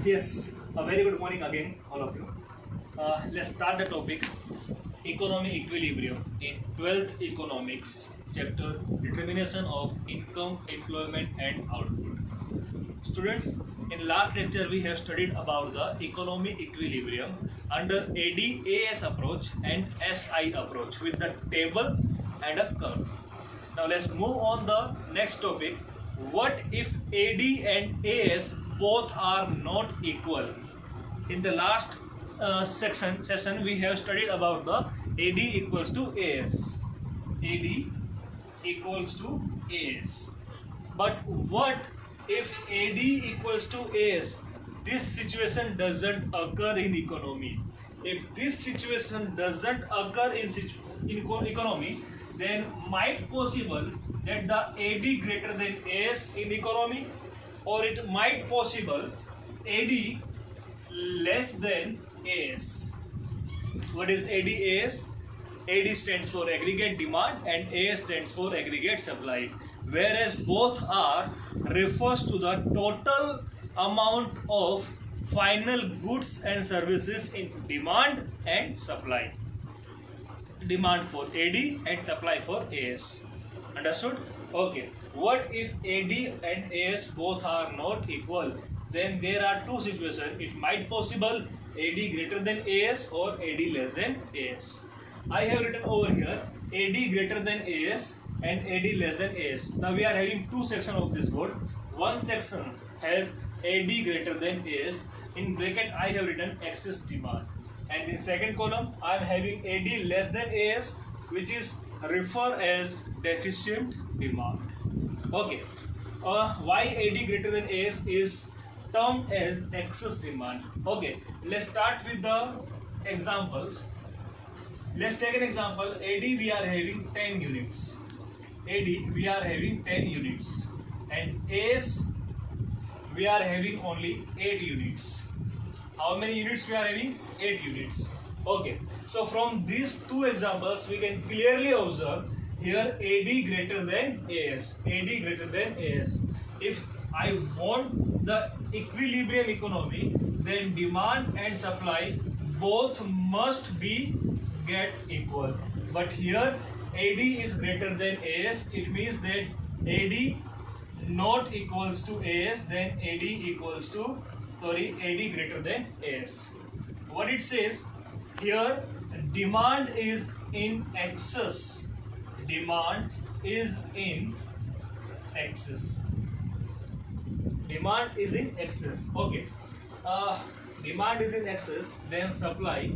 Yes, a very good morning again, all of you. Let's start the topic economic equilibrium in 12th economics chapter determination of income, employment, and output. Students, in last lecture we have studied about the economic equilibrium under ADAS approach and SI approach with the table and a curve. Now let's move on the next topic. What if AD and AS both are not equal? In the last session we have studied about the AD equals to AS. AD equals to AS. But what if AD equals to AS? This situation doesn't occur in economy. If this situation doesn't occur in economy, then might possible that the AD greater than AS in economy, or it might possible AD less than AS. What is AD AS? AD stands for aggregate demand and AS stands for aggregate supply, whereas both are refers to the total amount of final goods and services in demand and supply. Demand for AD and supply for AS. Understood? Okay. What if AD and AS both are not equal? Then there are two situations. It might possible AD greater than AS or AD less than AS. I have written over here AD greater than AS and AD less than AS. Now we are having two sections of this board. One section has AD greater than AS. In bracket I have written excess demand. And in second column I am having AD less than AS, which is referred as deficient demand. Okay. Why AD greater than AS is termed as excess demand? Okay. Let's start with the examples. Let's take an example. AD we are having 10 units. AD we are having 10 units. And AS we are having only 8 units. How many units we are having? 8 units. Okay. So from these two examples we can clearly observe here AD greater than AS. AD greater than AS. If I want the equilibrium economy, then demand and supply both must be get equal. But here AD is greater than AS. It means that AD not equals to AS, then AD equals to AD greater than AS. What it says here, demand is in excess. Demand is in excess. Demand is in excess. Okay. Demand is in excess, then supply.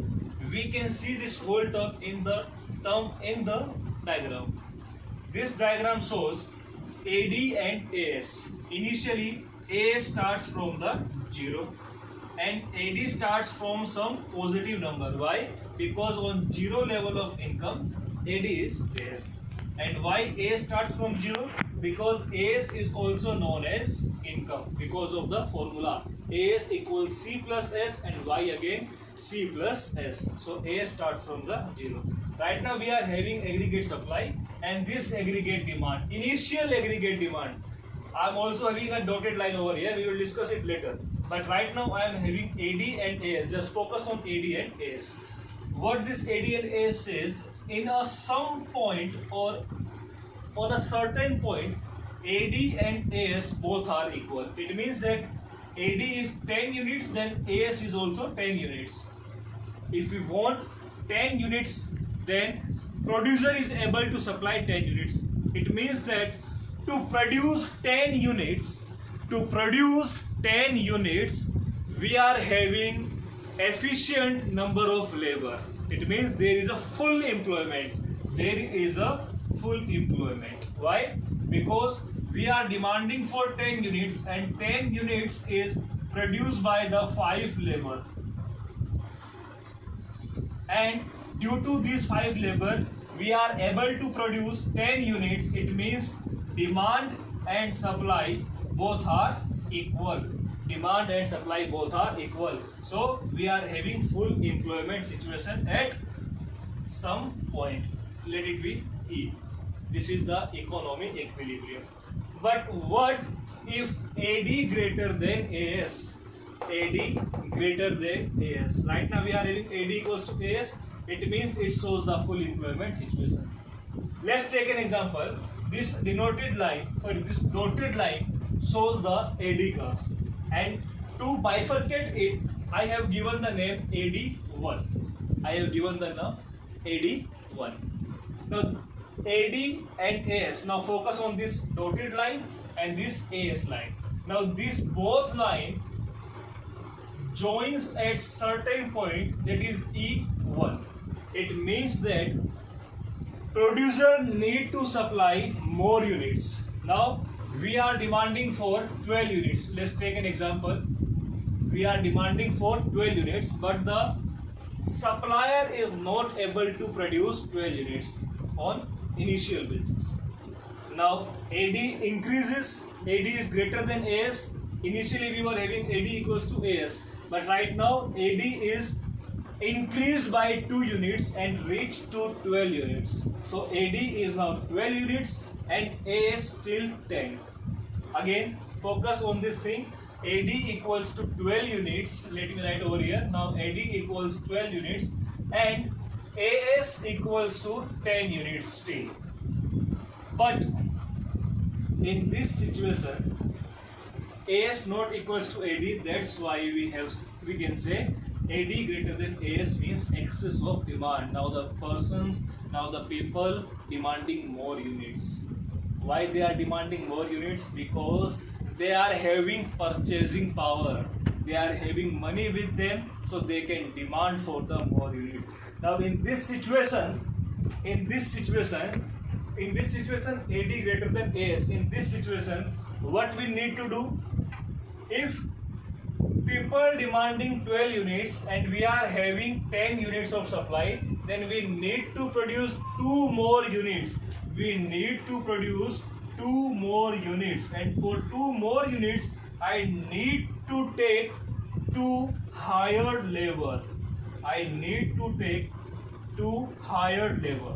We can see this whole term in the diagram. This diagram shows AD and AS. Initially A starts from the 0 and AD starts from some positive number. Why? Because on 0 level of income AD is there. And why A starts from 0? Because AS is also known as income because of the formula. AS equals C plus S and Y again C plus S. So AS starts from the 0. Right now we are having aggregate supply and this aggregate demand, initial aggregate demand. I am also having a dotted line over here. We will discuss it later. But right now I am having AD and AS. Just focus on AD and AS. What this AD and AS says, in a some point or on a certain point, AD and AS both are equal. It means that AD is 10 units, then AS is also 10 units. If we want 10 units, then producer is able to supply 10 units. It means that to produce 10 units, we are having efficient number of labor. It means there is a full employment. Why? Because we are demanding for 10 units and 10 units is produced by the 5 labor. And due to these 5 labor, we are able to produce 10 units. It means demand and supply both are equal. Demand and supply both are equal. So we are having full employment situation at some point. Let it be E. This is the economic equilibrium. But what if AD greater than AS? AD greater than AS. Right now we are having AD equals to AS. It means it shows the full employment situation. Let's take an example. This dotted line shows the AD curve, and to bifurcate it, I have given the name AD1. I have given the name AD1. Now AD and AS. Now focus on this dotted line and this AS line. Now this both line joins at certain point, that is E1. It means that producer need to supply more units. Now we are demanding for 12 units. Let's take an example. We are demanding for 12 units, but the supplier is not able to produce 12 units on initial basis. Now AD increases, AD is greater than AS. Initially we were having AD equals to AS, but right now AD is increased by 2 units and reached to 12 units. So AD is now 12 units and AS still 10. Again, focus on this thing. AD equals to 12 units. Let me write over here. Now AD equals 12 units and AS equals to 10 units still. But in this situation, AS not equals to AD. That's why we can say AD greater than AS means excess of demand. Now the people demanding more units. Why they are demanding more units? Because they are having purchasing power. They are having money with them, so they can demand for the more units. Now in which situation AD greater than AS? In this situation, what we need to do? If people demanding 12 units and we are having 10 units of supply, then we need to produce 2 more units. We need to produce 2 more units, and for 2 more units I need to take 2 hired labor. I need to take 2 hired labor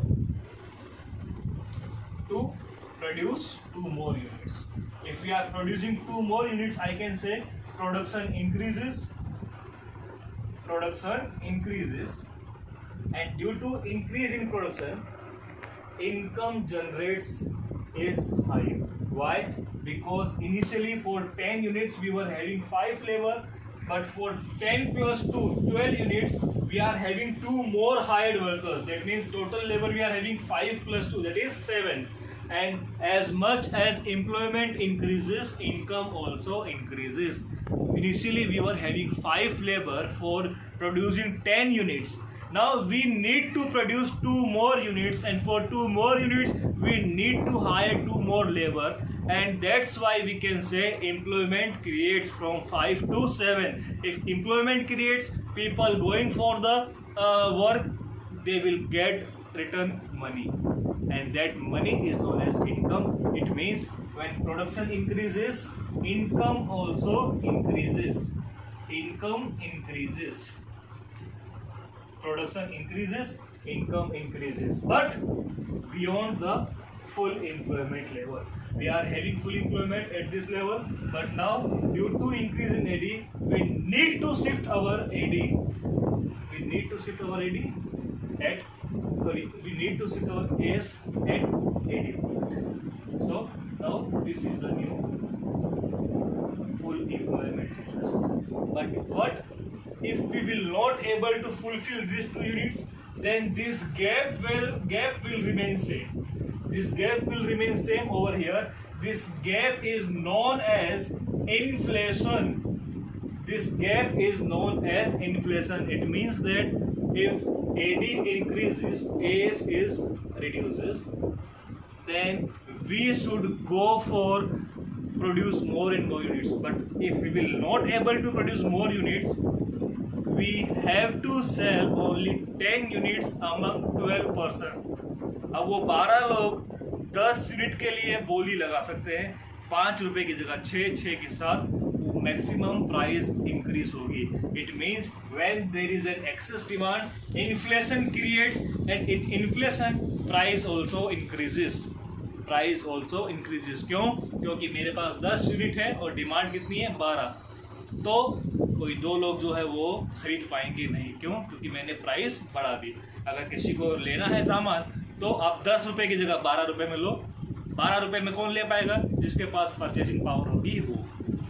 to produce 2 more units. If we are producing 2 more units, I can say production increases, and due to increase in production, income generates is high. Why? Because initially for 10 units we were having 5 labor, but for 10 plus 2, 12 units, we are having 2 more hired workers. That means total labor we are having 5 plus 2, that is 7. And as much as employment increases, income also increases. Initially we were having 5 labor for producing 10 units. Now we need to produce 2 more units, and for 2 more units we need to hire 2 more labor, and that's why we can say employment creates from 5 to 7. If employment creates, people going for the work, they will get return money, and that money is known as income. It means when production increases, income also increases. Income increases. Production increases, income increases, but beyond the full employment level. We are having full employment at this level, but now due to increase in AD, we need to shift our AD. We need to shift our AD at we need to shift our AS at AD. So now this is the new full employment situation. But what if we will not able to fulfill these 2 units? Then this gap will remain same. This gap will remain same over here. This gap is known as inflation. This gap is known as inflation. It means that if AD increases, AS is reduces, then we should go for produce more and more units. But if we will not able to produce more units, we have to sell only 10 units among 12 person. अब वो 12 लोग 10 unit के लिए बोली लगा सकते हैं 5 रुपए की जगह 6 के साथ मैक्सिमम प्राइस इंक्रीज होगी. It means when there is an excess demand, inflation creates, and in inflation price also increases. क्यों? क्योंकि मेरे पास 10 यूनिट है और डिमांड कितनी है 12. तो कोई दो लोग जो है वो खरीद पाएंगे नहीं। क्यों? क्योंकि मैंने प्राइस बढ़ा दी। अगर किसी को लेना है सामान तो आप 10 रुपये की जगह 12 रुपये में लो। 12 रुपये में कौन ले पाएगा? जिसके पास परचेसिंग पावर होगी वो।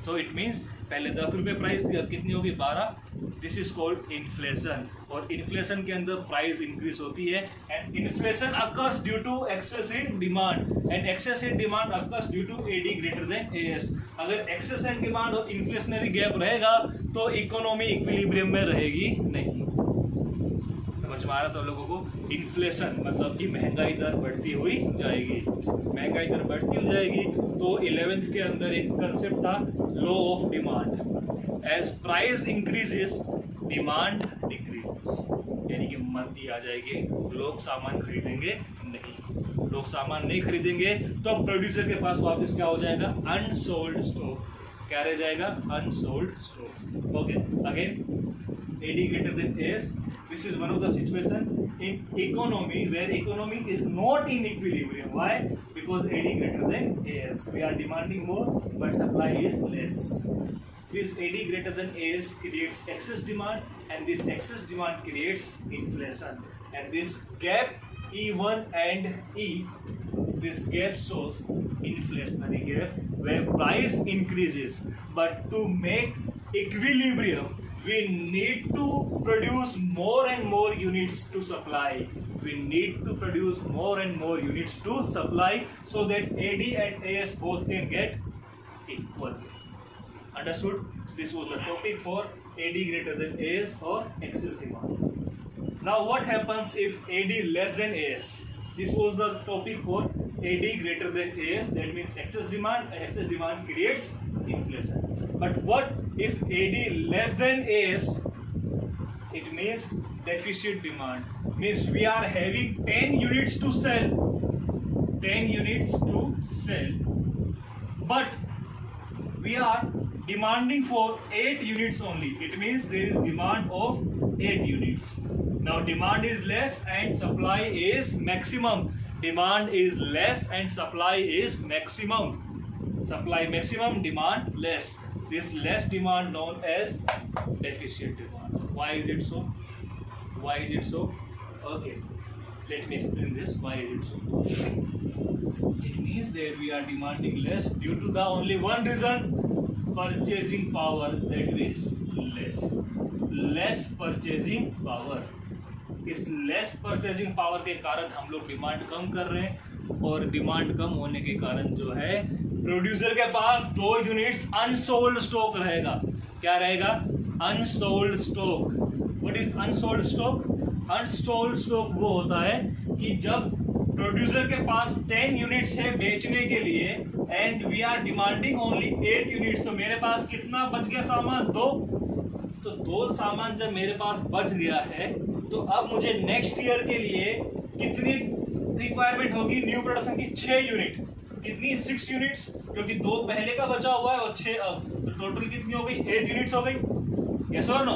सो इट मीन्स पहले 10 रुपये प्राइस थी, अब कितनी होगी? 12। This is called inflation. और इन्फ्लेशन के अंदर प्राइस इंक्रीज होती है and inflation occurs due to excess in demand and excess in demand occurs due to AD greater than AS. अगर एक्सेस इन डिमांड और इन्फ्लेशनरी गैप रहेगा तो economy equilibrium में रहेगी नहीं। समझ में आ रहा सब लोगों को? इन्फ्लेशन मतलब कि महंगाई दर बढ़ती हुई जाएगी। महंगाई दर बढ़ती हुई जाएगी तो 11th के अंदर एक कंसेप्ट था law of demand. As price increases demand decreases, यानी कि मंदी आ जाएगी, लोग सामान खरीदेंगे नहीं। लोग सामान नहीं खरीदेंगे तो प्रोड्यूसर के पास वापस क्या हो जाएगा? Unsold stock. क्या रह जाएगा? Unsold stock. Okay, again AD greater than AS. This is one of the situation in economy where economy is not in equilibrium. Why? Because AD greater than AS. We are demanding more, but supply is less. This AD greater than AS creates excess demand, and this excess demand creates inflation. And this gap E1 and E, this gap shows inflationary gap where price increases. But to make equilibrium, we need to produce more and more units to supply. We need to produce more and more units to supply so that AD and AS both can get equal. Understood? This was the topic for AD greater than AS or excess demand. Now what happens if AD less than AS? This was the topic for AD greater than AS. That means excess demand, and excess demand creates inflation. But what if AD less than AS? It means deficit demand. Means we are having 10 units to sell. 10 units to sell. But we are demanding for 8 units only. It means there is demand of 8 units. Now demand is less and supply is maximum. Demand is less and supply is maximum. Supply maximum, demand less. This less demand known as deficit demand. Why is it so? Why is it so? Okay, let me explain this. Why is it so? It means that we are demanding less due to the only one reason: purchasing power that is less. Less purchasing power. इस less purchasing power के कारण हम लोग demand कम कर रहे हैं और demand कम होने के कारण जो है प्रोड्यूसर के पास 2 यूनिट्स अनसोल्ड स्टॉक रहेगा। क्या रहेगा? Unsold stock. What is unsold stock? Unsold stock वो होता है कि जब प्रोड्यूसर के पास 10 यूनिट्स है बेचने के लिए and we are demanding only 8 units, तो मेरे पास कितना बच गया सामान? 2। तो 2 सामान जब मेरे पास बच गया है तो अब मुझे नेक्स्ट ईयर के लिए कितनी रिक्वायरमेंट होगी? न्यू प्रोडक्शन की 6 यूनिट। कितनी? 6 यूनिट्स, क्योंकि 2 पहले का बचा हुआ है और 6 अब, तो टोटल कितनी हो गई? 8 यूनिट्स हो गई। यस और नो?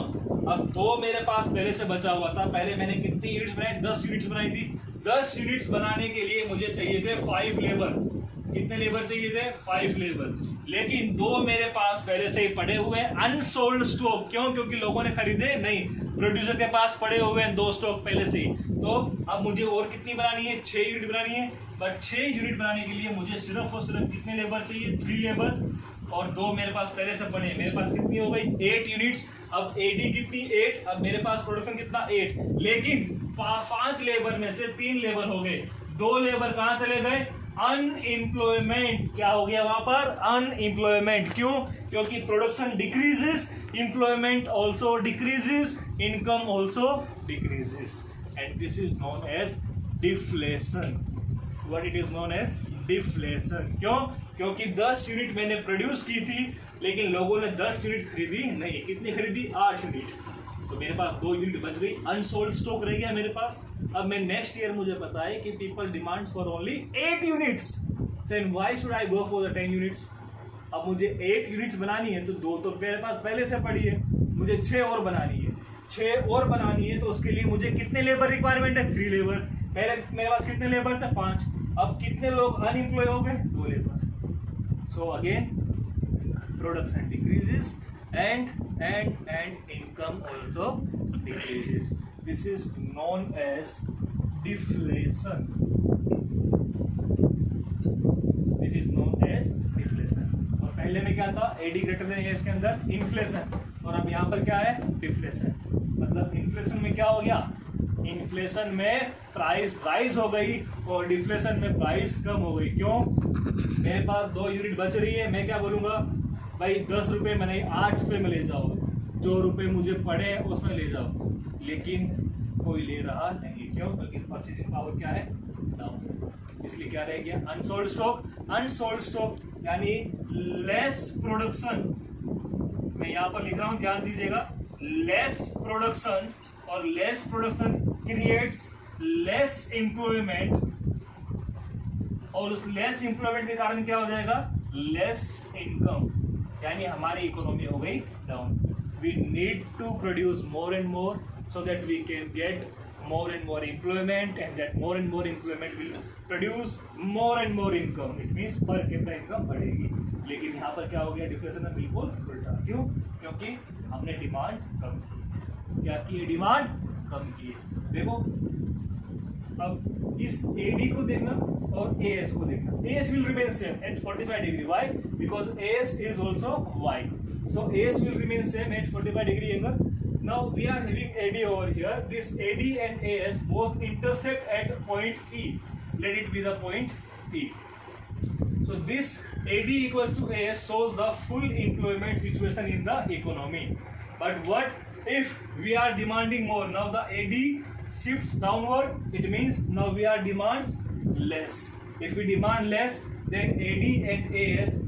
अब 2 मेरे पास पहले से बचा हुआ था। पहले मैंने कितनी यूनिट्स बनाई? 10 यूनिट्स बनाई थी। 10 यूनिट्स बनाने के लिए मुझे चाहिए थे 5 लेबर। कितने लेबर चाहिए थे? 5 लेबर। लेकिन 2 मेरे पास पहले से ही पड़े हुए हैं अनसोल्ड स्टॉक। क्यों? क्योंकि लोगों ने खरीदे नहीं। प्रोड्यूसर के पास पड़े हुए हैं 2 स्टॉक पहले से ही। तो अब मुझे और कितनी बनानी है? 6 यूनिट बनानी है। बट 6 यूनिट बनाने के लिए मुझे सिर्फ और सिर्फ कितने लेबर चाहिए? 3 लेबर। और 2 मेरे पास पहले से पड़े हैं। मेरे पास कितनी हो गई? 8 यूनिट्स। अब एडी कितनी? 8। अब मेरे पास प्रोडक्शन कितना? 8। लेकिन 5 लेबर में से 3 लेबर हो गए। 2 लेबर कहाँ चले गए? अनएम्प्लॉयमेंट। क्या हो गया वहां पर? अनएम्प्लॉयमेंट। क्यों? क्योंकि production decreases, employment also decreases, income also decreases, and this is known as deflation. What it is known as? Deflation. क्यों? क्योंकि 10 यूनिट मैंने प्रोड्यूस की थी लेकिन लोगों ने 10 यूनिट खरीदी नहीं। कितनी खरीदी? 8 यूनिट। तो मेरे पास 2 यूनिट बच गई, अनसोल्ड स्टॉक रह गया मेरे पास। अब मैं नेक्स्ट ईयर मुझे पता है कि people demand for only 8 units, then why should I go for the 10 units? अब मुझे 8 यूनिट्स बनानी है तो 2 तो मेरे पास पहले से पड़ी है, मुझे 6 और बनानी है। 6 और बनानी है तो उसके लिए मुझे कितने लेबर रिक्वायरमेंट है? 3 लेबर। पहले मेरे पास कितने लेबर थे? 5। अब कितने लोग अनएम्प्लॉय हो गए? 2 labour. So again production decreases, and income also decreases. This is known as deflation. This is known as deflation. और पहले में क्या था, एडी ग्रेटर देन एस के अंदर इन्फ्लेशन, और अब यहाँ पर क्या है, डिफ्लेशन. मतलब इन्फ्लेशन में क्या हो गया, इन्फ्लेशन में प्राइस राइज हो गई और डिफ्लेशन में प्राइस कम हो गई. क्यों, मेरे पास 2 यूनिट बच रही है, मैं क्या बोलूँगा भाई 10 रुपये में नहीं 8 रुपये में ले जाओ, जो रुपये मुझे पड़े उसमें ले जाओ, लेकिन कोई ले रहा नहीं. क्यों, बल्कि परचेसिंग पावर क्या है, डाउन. इसलिए क्या रह गया, अनसोल्ड स्टॉक. अनसोल्ड स्टॉक यानी लेस प्रोडक्शन. मैं यहाँ पर लिख रहा हूँ, ध्यान दीजिएगा, लेस प्रोडक्शन, और less production creates less employment, और उस लेस एम्प्लॉयमेंट के कारण क्या हो जाएगा, लेस इनकम, यानी हमारी इकोनॉमी हो गई down. We need to produce more and more so that we can get more and more employment, and that more and more employment will produce more and more income. It means per capita income बढ़ेगी. लेकिन यहाँ पर क्या हो गया, deflation में बिल्कुल उल्टा. क्यों, क्योंकि हमने डिमांड कम की. क्या की है, डिमांड कम की है. देखो अब इस AD को देखना और AS को देखना. AS will remain same at 45 degree. Why? Because AS is also Y. So AS will remain same at 45 degree angle. Now we are having AD over here. This AD and AS both intersect at point E. Let it be the point E. So this AD equals to AS shows the full employment situation in the economy. But what if we are demanding more? Now the AD shifts downward. It means now we are demands less. If we demand less, then AD and AS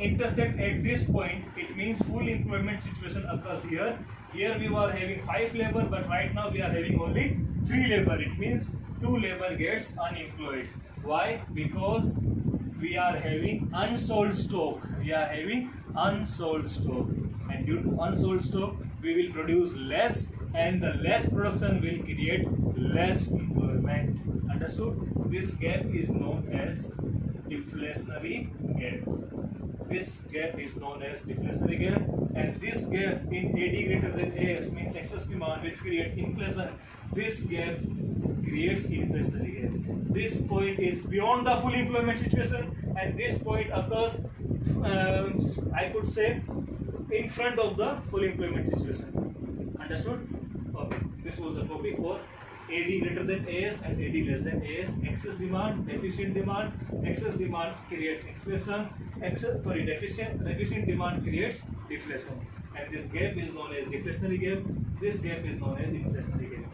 intersect at this point. It means full employment situation occurs here. Here we were having 5 labor, but right now we are having only 3 labor. It means 2 labor gets unemployed. Why? Because we are having unsold stock. We are having unsold stock, and due to unsold stock we will produce less, and the less production will create less employment. Understood? This gap is known as deflationary gap. This gap is known as deflationary gap, and this gap in AD greater than AS means excess demand, which creates inflation. This gap creates inflationary gap. This point is beyond the full employment situation, and this point occurs, I could say, in front of the full employment situation. Understood? Okay. This was the topic for AD greater than AS and AD less than AS. Excess demand, deficient demand. Excess demand creates inflation. Deficient demand creates deflation. And this gap is known as deflationary gap. This gap is known as inflationary gap.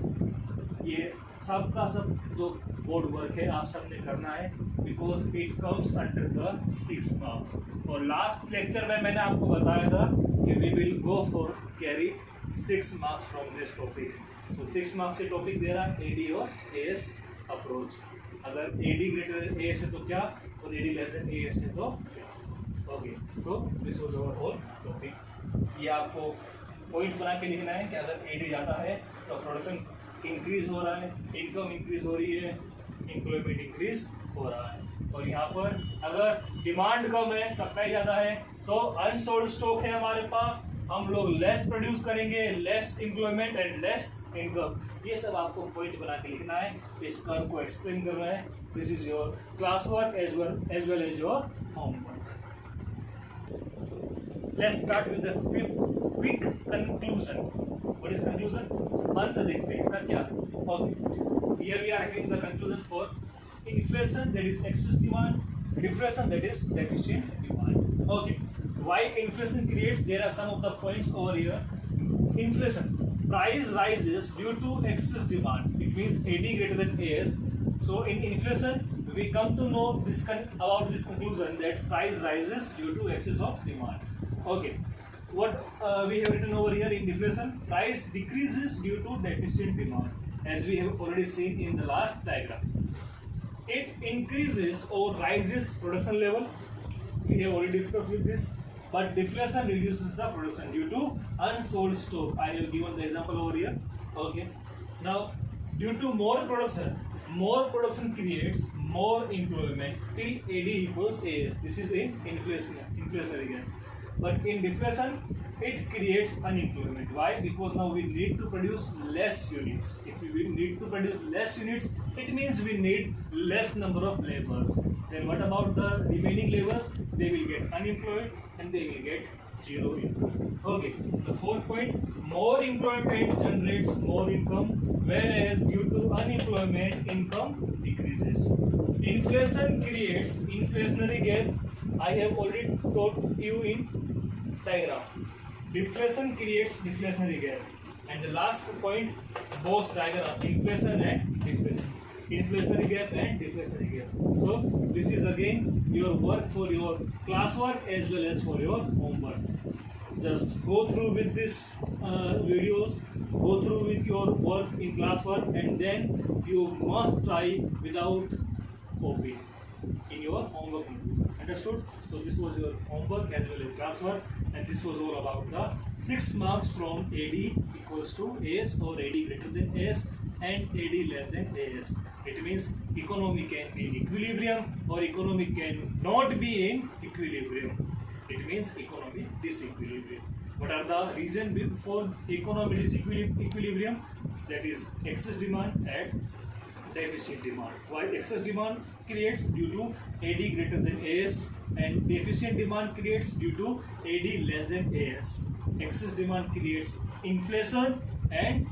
ये सब का सब जो board work है आप सबने करना है, because it comes under the 6 marks. और लास्ट लेक्चर में मैंने आपको बताया था कि we will go for carry 6 marks from this topic. तो 6 मार्क्स से टॉपिक दे रहा है AD और AS अप्रोच. अगर AD ग्रेटर देन AS है तो क्या, और AD लेस देन AS है तो क्या. ओके, तो this was our whole topic. ये आपको पॉइंट्स बना के लिखना है कि अगर AD ज़्यादा है तो प्रोडक्शन इंक्रीज हो रहा है, इनकम इंक्रीज हो रही है, एम्प्लॉयमेंट इंक्रीज हो रहा है. और यहाँ पर अगर डिमांड कम है, सप्लाई ज़्यादा है, तो अनसोल्ड स्टॉक है हमारे पास, हम लोग लेस प्रोड्यूस करेंगे, less employment and less income. ये सब आपको पॉइंट बना के लिखना है, इस कर्व को एक्सप्लेन करना है. This is your class work as well as your homework. Let's start with the quick conclusion. What is conclusion? अंत देखते हैं इसका क्या. Okay, here we are having the conclusion for inflation, that is excess demand, deflation, that is deficient demand. Okay, why inflation creates? There are some of the points over here. Inflation, price rises due to excess demand. It means AD greater than AS. So in inflation we come to know this about this conclusion that price rises due to excess of demand. Okay, what we have written over here in deflation, price decreases due to deficient demand, as we have already seen in the last diagram. It increases or rises production level. We have already discussed with this. But deflation reduces the production due to unsold stock. I have given the example over here. Okay. Now, due to more production creates more employment till AD equals AS. This is in inflation again. But in deflation, it creates unemployment. Why? Because now we need to produce less units. If we need to produce less units, it means we need less number of laborers. Then what about the remaining laborers? They will get unemployed and they will get zero income. Okay, the fourth point, more employment generates more income, whereas due to unemployment, income decreases. Inflation creates inflationary gap. I have already taught you in diagram. Deflation creates deflationary gap. And the last point, both diagram, inflation and deflation. Inflationary gap and deflationary gap. So this is again your work for your classwork as well as for your homework. Just go through with this videos, go through with your work in classwork, and then you must try without copy in your homework. Understood? So this was your homework as well as classwork, and this was all about the 6 marks from AD equals to AS or AD greater than AS and AD less than AS. It means economy can be in equilibrium or economy can not be in equilibrium. It means economy disequilibrium. What are the reasons for economy disequilibrium? That is excess demand and deficient demand. Why excess demand creates due to AD greater than AS and deficient demand creates due to AD less than AS. Excess demand creates inflation and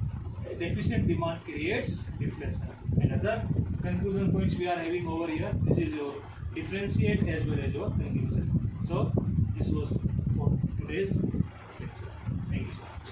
deficient demand creates deflation. And other conclusion points we are having over here. This is your differentiate as well as your conclusion. So this was for today's lecture. Thank you so much.